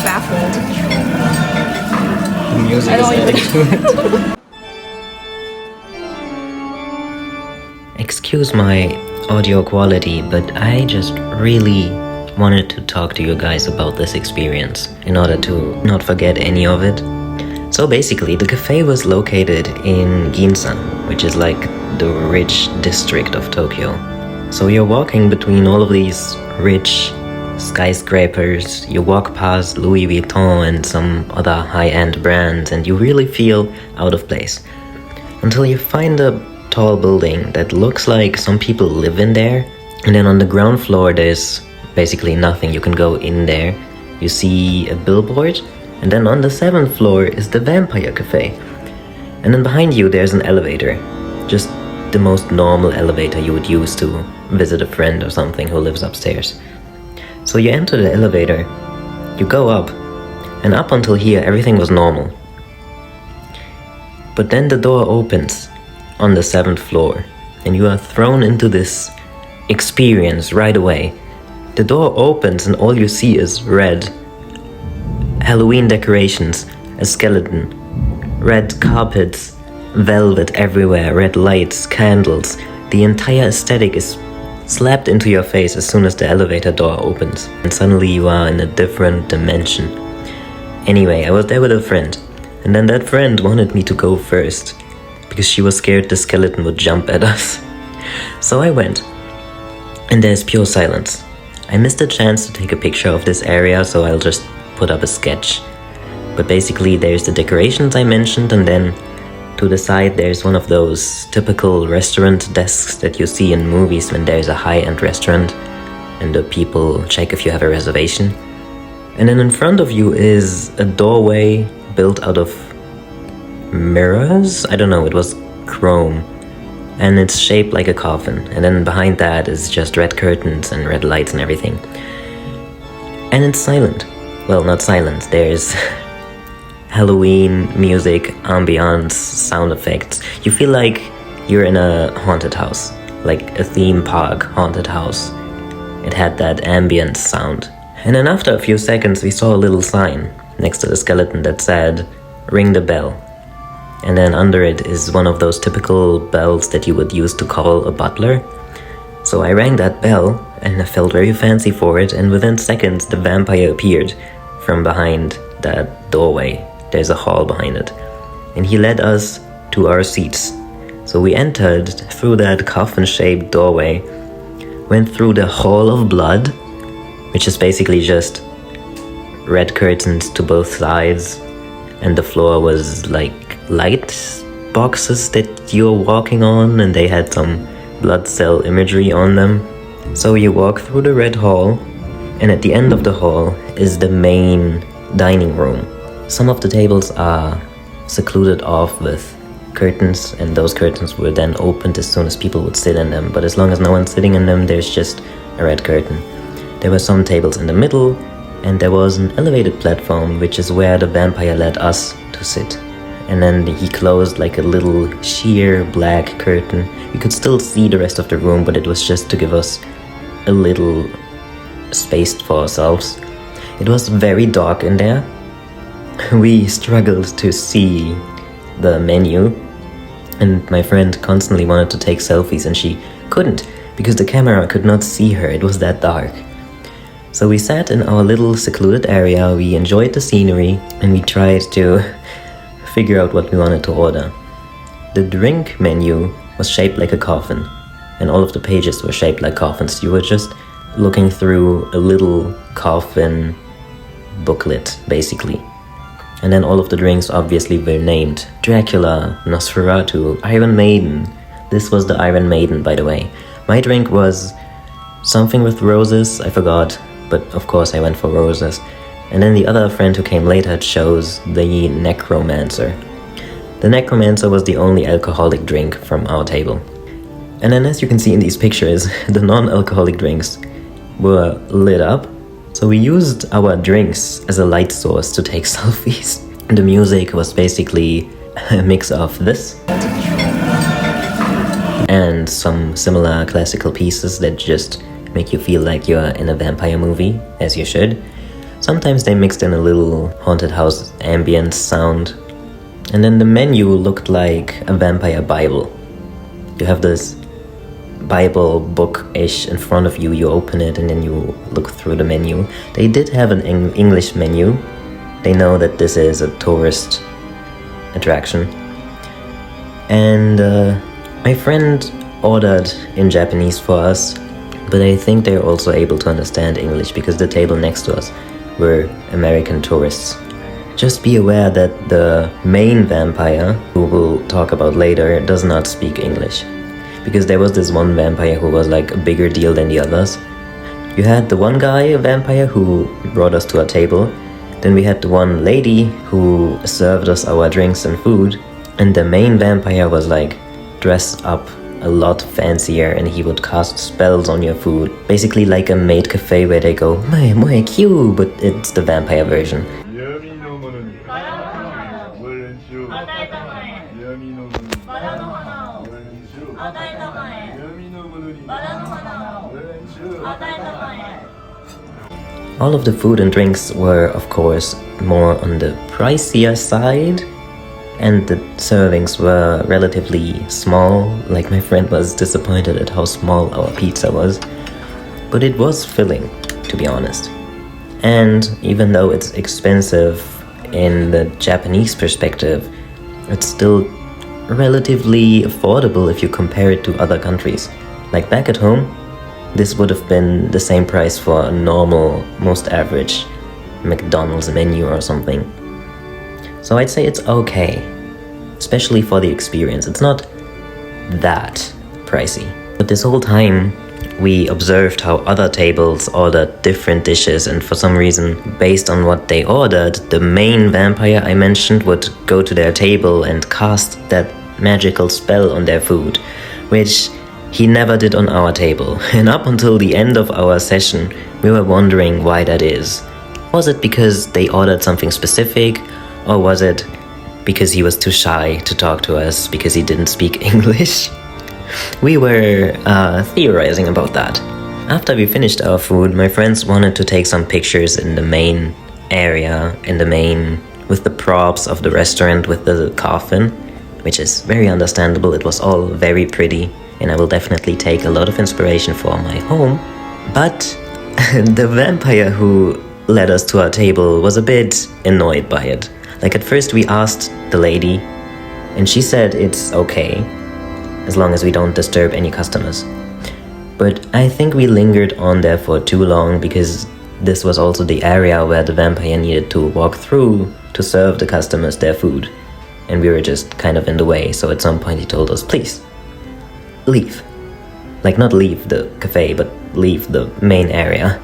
baffled. The music is adding to it. Excuse my audio quality, but I just really wanted to talk to you guys about this experience in order to not forget any of it. So basically, the cafe was located in Ginsan, which is like the rich district of Tokyo. So you're walking between all of these rich skyscrapers, you walk past Louis Vuitton and some other high-end brands, and you really feel out of place. Until you find a tall building that looks like some people live in there, and then on the ground floor there's basically nothing. You can go in there, you see a billboard, and then on the 7th floor is the Vampire Cafe. And then behind you there's an elevator, just the most normal elevator you would use to visit a friend or something who lives upstairs. So you enter the elevator, you go up, and up until here everything was normal. But then the door opens on the 7th floor, and you are thrown into this experience right away. The door opens and all you see is red. Halloween decorations, a skeleton, red carpets, velvet everywhere, red lights, candles. The entire aesthetic is slapped into your face as soon as the elevator door opens, and suddenly you are in a different dimension. Anyway, I was there with a friend, and then that friend wanted me to go first because she was scared the skeleton would jump at us. So I went, and there's pure silence. I missed a chance to take a picture of this area, so I'll just put up a sketch. But basically there's the decorations I mentioned, and then to the side there's one of those typical restaurant desks that you see in movies when there's a high-end restaurant and the people check if you have a reservation. And then in front of you is a doorway built out of mirrors? I don't know, it was chrome. And it's shaped like a coffin. And then behind that is just red curtains and red lights and everything. And it's silent. Well, not silent. There's Halloween music, ambiance, sound effects. You feel like you're in a haunted house. Like a theme park haunted house. It had that ambient sound. And then after a few seconds we saw a little sign next to the skeleton that said, "Ring the bell." And then under it is one of those typical bells that you would use to call a butler. So I rang that bell, and I felt very fancy for it, and within seconds the vampire appeared from behind that doorway. There's a hall behind it. And he led us to our seats. So we entered through that coffin-shaped doorway, went through the Hall of Blood, which is basically just red curtains to both sides, and the floor was like light boxes that you're walking on, and they had some blood cell imagery on them. So you walk through the red hall, and at the end of the hall is the main dining room. Some of the tables are secluded off with curtains, and those curtains were then opened as soon as people would sit in them, but as long as no one's sitting in them, there's just a red curtain. There were some tables in the middle, and there was an elevated platform, which is where the vampire led us to sit. And then he closed like a little sheer black curtain. You could still see the rest of the room, but it was just to give us a little space for ourselves. It was very dark in there. We struggled to see the menu, and my friend constantly wanted to take selfies, and she couldn't because the camera could not see her. It was that dark. So we sat in our little secluded area, we enjoyed the scenery, and we tried to figure out what we wanted to order. The drink menu was shaped like a coffin, and all of the pages were shaped like coffins. You were just looking through a little coffin booklet, basically. And then all of the drinks obviously were named Dracula, Nosferatu, Iron Maiden. This was the Iron Maiden, by the way. My drink was something with roses, I forgot, but of course I went for roses. And then the other friend who came later chose the Necromancer. The Necromancer was the only alcoholic drink from our table. And then as you can see in these pictures, the non-alcoholic drinks were lit up. So we used our drinks as a light source to take selfies. The music was basically a mix of this and some similar classical pieces that just make you feel like you're in a vampire movie, as you should. Sometimes they mixed in a little haunted house ambience sound. And then the menu looked like a vampire Bible. You have this Bible book-ish in front of you, you open it and then you look through the menu. They did have an English menu. They know that this is a tourist attraction. And my friend ordered in Japanese for us, but I think they're also able to understand English because the table next to us were American tourists. Just be aware that the main vampire, who we'll talk about later, does not speak English. Because there was this one vampire who was like a bigger deal than the others. You had the one guy, a vampire, who brought us to our table. Then we had the one lady who served us our drinks and food. And the main vampire was like dressed up a lot fancier and he would cast spells on your food. Basically like a maid cafe where they go, "Moi cute," but it's the vampire version. All of the food and drinks were, of course, more on the pricier side, and the servings were relatively small. Like, my friend was disappointed at how small our pizza was, but it was filling, to be honest. And even though it's expensive in the Japanese perspective, it's still relatively affordable if you compare it to other countries. Like back at home, this would have been the same price for a normal, most average McDonald's menu or something. So I'd say it's okay, especially for the experience. It's not that pricey. But this whole time, we observed how other tables ordered different dishes, and for some reason, based on what they ordered, the main vampire I mentioned would go to their table and cast that magical spell on their food, which he never did on our table. And up until the end of our session, we were wondering why that is. Was it because they ordered something specific, or was it because he was too shy to talk to us because he didn't speak English? We were theorizing about that. After we finished our food, my friends wanted to take some pictures in the main area, with the props of the restaurant, with the coffin, which is very understandable. It was all very pretty, and I will definitely take a lot of inspiration for my home. But the vampire who led us to our table was a bit annoyed by it. Like, at first we asked the lady, and she said it's okay, as long as we don't disturb any customers. But I think we lingered on there for too long, because this was also the area where the vampire needed to walk through to serve the customers their food. And we were just kind of in the way, so at some point he told us, please, leave. Like, not leave the cafe, but leave the main area.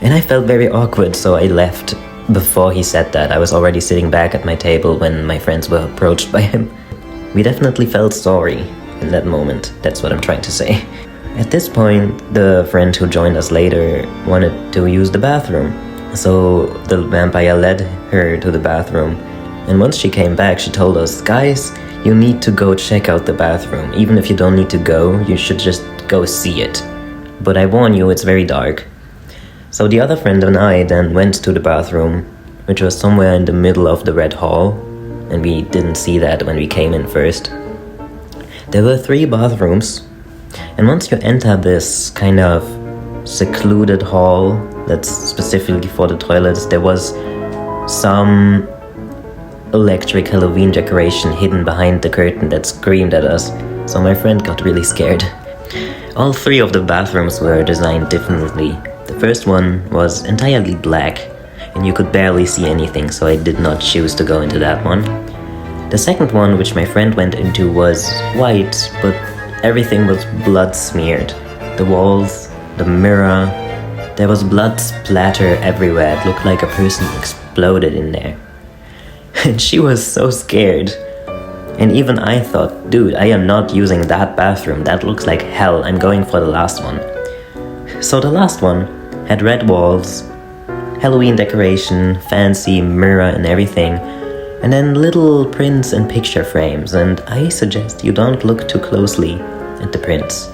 And I felt very awkward, so I left before he said that. I was already sitting back at my table when my friends were approached by him. We definitely felt sorry in that moment. That's what I'm trying to say. At this point, the friend who joined us later wanted to use the bathroom. So the vampire led her to the bathroom. And once she came back, she told us, guys, you need to go check out the bathroom. Even if you don't need to go, you should just go see it. But I warn you, it's very dark. So the other friend and I then went to the bathroom, which was somewhere in the middle of the red hall, and we didn't see that when we came in first. There were 3 bathrooms, and once you enter this kind of secluded hall that's specifically for the toilets, there was some electric Halloween decoration hidden behind the curtain that screamed at us, so my friend got really scared. All 3 of the bathrooms were designed differently. The first one was entirely black, and you could barely see anything, so I did not choose to go into that one. The second one, which my friend went into, was white, but everything was blood smeared. The walls, the mirror, there was blood splatter everywhere. It looked like a person exploded in there. And she was so scared. And even I thought, dude, I am not using that bathroom. That looks like hell. I'm going for the last one. So the last one had red walls, Halloween decoration, fancy mirror and everything, and then little prints and picture frames. And I suggest you don't look too closely at the prints,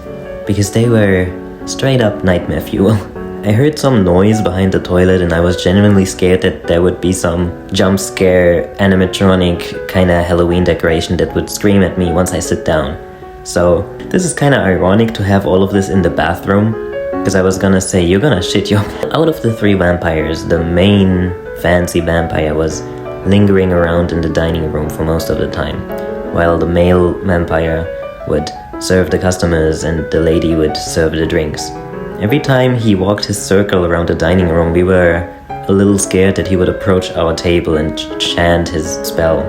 because they were straight up nightmare fuel. I heard some noise behind the toilet and I was genuinely scared that there would be some jump scare animatronic kind of Halloween decoration that would scream at me once I sit down. So this is kind of ironic to have all of this in the bathroom, because I was gonna say you're gonna shit your... Out of the 3 vampires, the main fancy vampire was lingering around in the dining room for most of the time, while the male vampire would serve the customers and the lady would serve the drinks. Every time he walked his circle around the dining room, we were a little scared that he would approach our table and chant his spell.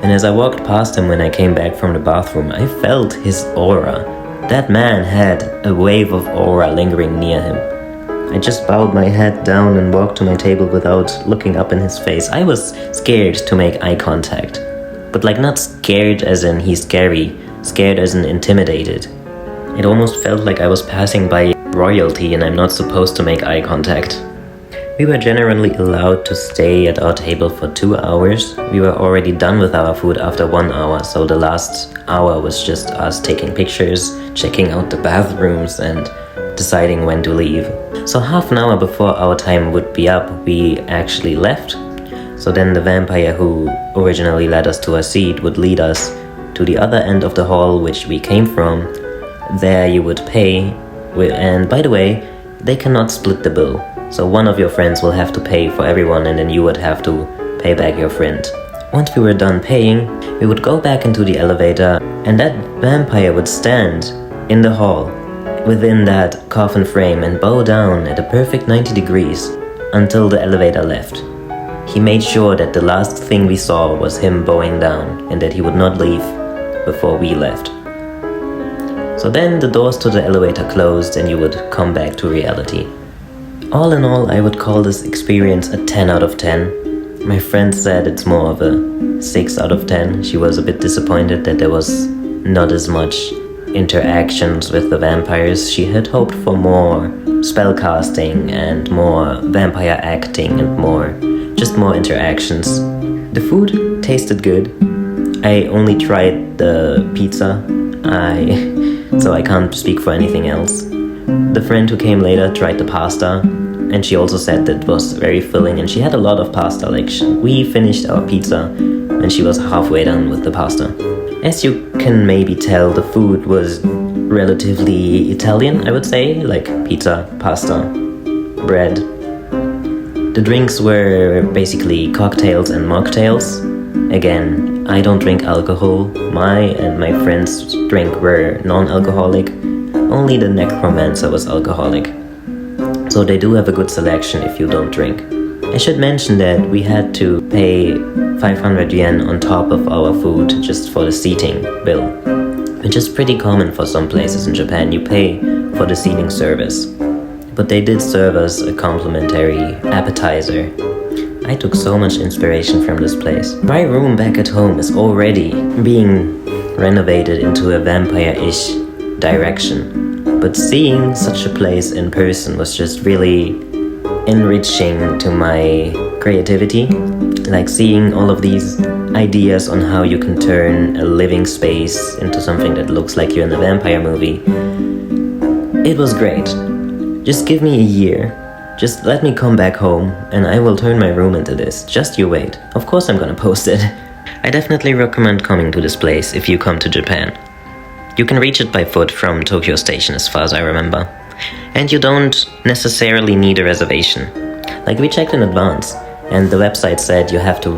And as I walked past him when I came back from the bathroom, I felt his aura. That man had a wave of aura lingering near him. I just bowed my head down and walked to my table without looking up in his face. I was scared to make eye contact. But like, not scared as in he's scary, scared as in intimidated. It almost felt like I was passing by royalty and I'm not supposed to make eye contact. We were generally allowed to stay at our table for 2 hours. We were already done with our food after 1 hour, so the last hour was just us taking pictures, checking out the bathrooms and deciding when to leave. So half an hour before our time would be up, we actually left. So then the vampire who originally led us to a seat would lead us to the other end of the hall which we came from. There you would pay, and by the way, they cannot split the bill. So one of your friends will have to pay for everyone and then you would have to pay back your friend. Once we were done paying, we would go back into the elevator and that vampire would stand in the hall within that coffin frame and bow down at a perfect 90 degrees until the elevator left. He made sure that the last thing we saw was him bowing down and that he would not leave before we left. So then the doors to the elevator closed and you would come back to reality. All in all, I would call this experience a 10 out of 10. My friend said it's more of a 6 out of 10. She was a bit disappointed that there was not as much interactions with the vampires. She had hoped for more spellcasting and more vampire acting and more interactions. The food tasted good. I only tried the pizza. So I can't speak for anything else. The friend who came later tried the pasta, and she also said that it was very filling, and she had a lot of pasta. Like, we finished our pizza, and she was halfway done with the pasta. As you can maybe tell, the food was relatively Italian, I would say, like pizza, pasta, bread. The drinks were basically cocktails and mocktails. Again, I don't drink alcohol. My and my friends' drink were non-alcoholic. Only the necromancer was alcoholic. So they do have a good selection if you don't drink. I should mention that we had to pay 500 yen on top of our food just for the seating bill, which is pretty common for some places in Japan. You pay for the seating service. But they did serve us a complimentary appetizer. I took so much inspiration from this place. My room back at home is already being renovated into a vampire-ish direction. But seeing such a place in person was just really enriching to my creativity. Like seeing all of these ideas on how you can turn a living space into something that looks like you're in a vampire movie. It was great. Just give me a year. Just let me come back home and I will turn my room into this. Just you wait. Of course I'm gonna post it. I definitely recommend coming to this place if you come to Japan. You can reach it by foot from Tokyo Station as far as I remember. And you don't necessarily need a reservation. Like, we checked in advance and the website said you have to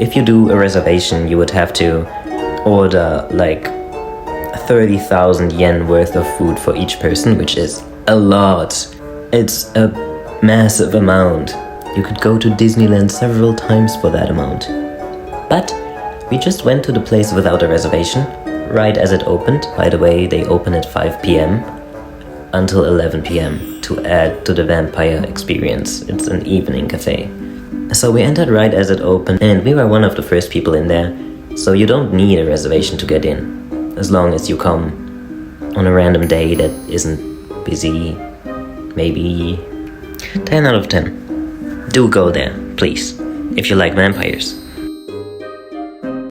if you do a reservation, you would have to order like 30,000 yen worth of food for each person, which is a lot. It's a massive amount. You could go to Disneyland several times for that amount. But we just went to the place without a reservation, right as it opened. By the way, they open at 5 p.m. until 11 p.m. to add to the vampire experience. It's an evening cafe. So we entered right as it opened, and we were one of the first people in there. So you don't need a reservation to get in, as long as you come on a random day that isn't busy. Maybe 10 out of 10. Do go there, please, if you like vampires.